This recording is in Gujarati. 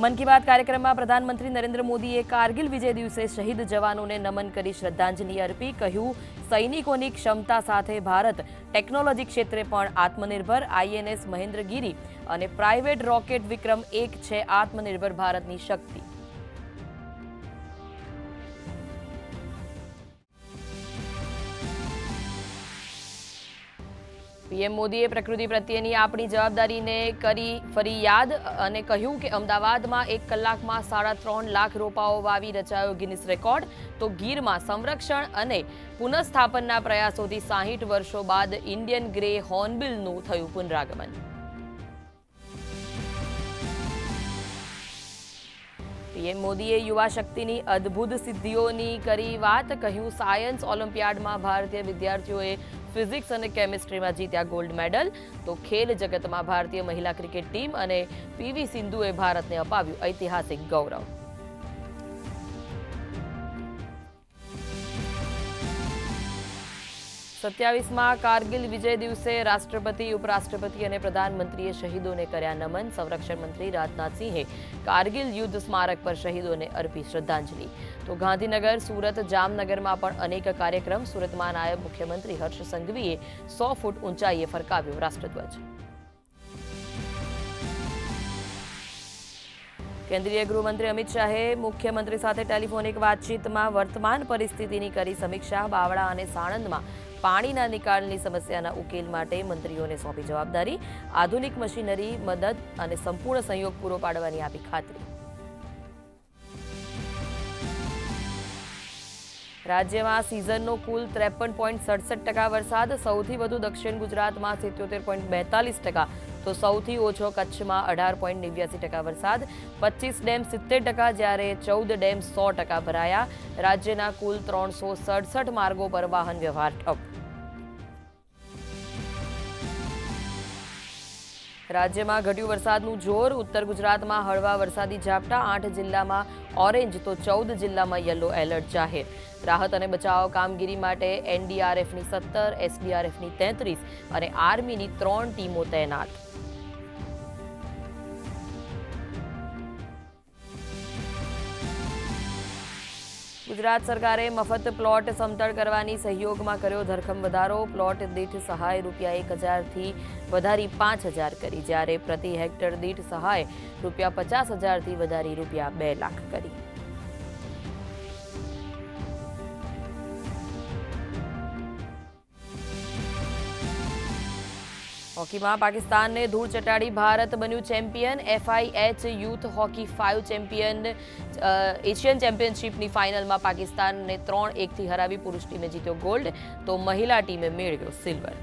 મન કી બાત કાર્યક્રમમાં પ્રધાનમંત્રી નરેન્દ્ર મોદીએ કારગિલ વિજય દિવસે શહીદ જવાનોને નમન કરી શ્રદ્ધાંજલિ અર્પી. કહ્યું, સૈનિકોની ક્ષમતા સાથે ભારત ટેકનોલોજી ક્ષેત્રે પણ આત્મનિર્ભર. આઈએનએસ મહેન્દ્રગીરી અને પ્રાઇવેટ રોકેટ વિક્રમ-1 છે આત્મનિર્ભર ભારતની શક્તિ. પીએમ મોદીએ પ્રકૃતિ પ્રત્યેની આપણી જવાબદારીને કરી ફરી યાદ અને કહ્યું કે અમદાવાદમાં 1 કલાકમાં 3.5 લાખ રોપાઓ વાવી રચાયો ગિનિસ રેકોર્ડ. તો ગીરમાં સંરક્ષણ અને પુનઃસ્થાપનના પ્રયાસોથી 60 વર્ષો બાદ ઇન્ડિયન ગ્રે હોર્નબિલનું થયું પુનરાગમન. પીએમ મોદીએ યુવા શક્તિની અદ્ભુત સિદ્ધિઓની કરી વાત. કહ્યું, સાયન્સ ઓલિમ્પિયાડમાં ભારતીય વિદ્યાર્થીઓએ ફિઝિક્સ અને કેમિસ્ટ્રીમાં જીત્યા ગોલ્ડ મેડલ. તો ખેલ જગતમાં ભારતીય મહિલા ક્રિકેટ ટીમ અને પીવી સિંધુએ ભારતને અપાવ્યું ઐતિહાસિક ગૌરવ. સત્યાવીસમાં કારગિલ વિજય દિવસે રાષ્ટ્રપતિ, ઉપરાષ્ટ્રપતિ અને પ્રધાનમંત્રીએ શહીદોને કર્યા નમન. સંરક્ષણ મંત્રી રાજનાથસિંહે કારગિલ યુદ્ધ સ્મારક પર શહીદોને અર્પી શ્રદ્ધાંજલિ. તો ગાંધીનગર, સુરત, જામનગરમાં પણ અનેક કાર્યક્રમ. સુરતમાં નાયબ મુખ્યમંત્રી હર્ષ સંઘવીએ 100 ફૂટ ઊંચાઈએ ફરકાવ્યો રાષ્ટ્રધ્વજ. કેન્દ્રીય ગૃહમંત્રી અમિત શાહે મુખ્યમંત્રી સાથે ટેલિફોનિક વાતચીતમાં વર્તમાન પરિસ્થિતિની કરી સમીક્ષા. બાવળા અને સાણંદમાં પાણીના નિકાલની સમસ્યાના ઉકેલ માટે મંત્રીઓને સોંપી જવાબદારી. આધુનિક મશીનરી, મદદ અને સંપૂર્ણ સહયોગ પૂરો પાડવાની આપી ખાતરી. રાજ્યમાં સિઝનનો કુલ 53.67% વરસાદ. સૌથી વધુ દક્ષિણ ગુજરાતમાં 77.42%, તો સૌથી ઓછો કચ્છમાં 18.89% વરસાદ. 25 ડેમ 70%, જ્યારે 14 ડેમ 100% ભરાયા. રાજ્યના કુલ 367 માર્ગો પર વાહન વ્યવહાર ઠપ. રાજ્યમાં ઘટ્યું વરસાદનું જોર. ઉત્તર ગુજરાતમાં હળવા વરસાદી ઝાપટા. 8 જિલ્લામાં ઓરેન્જ તો 14 જિલ્લામાં યલો એલર્ટ જાહેર. રાહત અને બચાવ કામગીરી માટે એનડીઆરએફની 17, એસડીઆરએફની 33 અને આર્મીની 3 ટીમો તૈનાત. ગુજરાત સરકારે મફત પ્લોટ સમતળ કરવાની સહયોગમાં કર્યો ધરખમ વધારો. પ્લોટ દીઠ સહાય રૂપિયા 1,000થી વધારી 5,000 કરી, જ્યારે પ્રતિ હેક્ટર દીઠ સહાય રૂપિયા 50,000થી વધારી રૂપિયા 2 લાખ કરી. હોકીમાં પાકિસ્તાનને ધૂળ ચટાડી ભારત બન્યું champion. FIH youth hockey 5 champion Asian ચેમ્પિયનશિપની ફાઇનલમાં પાકિસ્તાનને 3-1થી હરાવી પુરુષ ટીમે જીત્યો ગોલ્ડ. તો મહિલા ટીમે મેળવ્યો સિલ્વર.